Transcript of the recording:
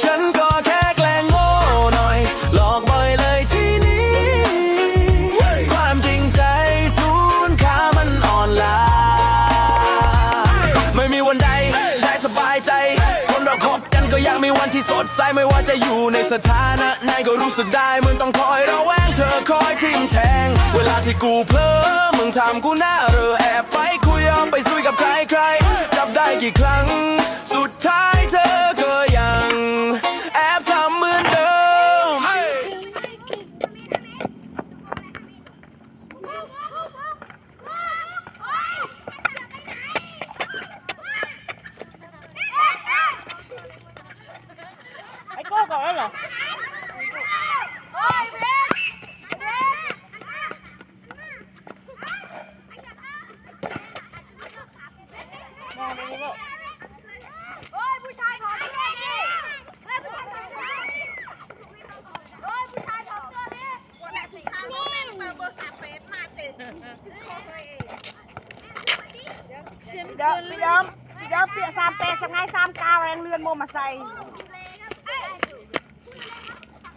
ฉันก็แค่แกล้งโง่หน่อยหลอกบ่อยเลยที่นี้ความจริงใจสูญค่ามันอ่อนล้าไม่มีวันใดได้สบายใจคนเราคบกันก็อยากมีวันที่สดใสไม่ว่าจะอยู่ในสถานะไหนก็รู้สึกได้มึงต้องคอยระแวงเธอคอยทิมแทงเวลาที่กูเผลอมึงทำกูหน้าเรอแอบไปคุยเอาไปซุยกับใครจับได้กี่ครั้งสุดท้ายเธอก็ยังแอบทำเหมือนเดิมไอ้โก้ก่อนแล้วเหรอมองไปนี่ลูกผู้ชายถอดเสื้อดิผู้ชายถอดเสื้อผู้ชายถอดเสื้อดิวันนี้สีขาวนี่เบอร์3เฟสมาติดพี่ดอมเปียก3 เปรย์สังไง3 กาวแรงเรือนโมมาใส่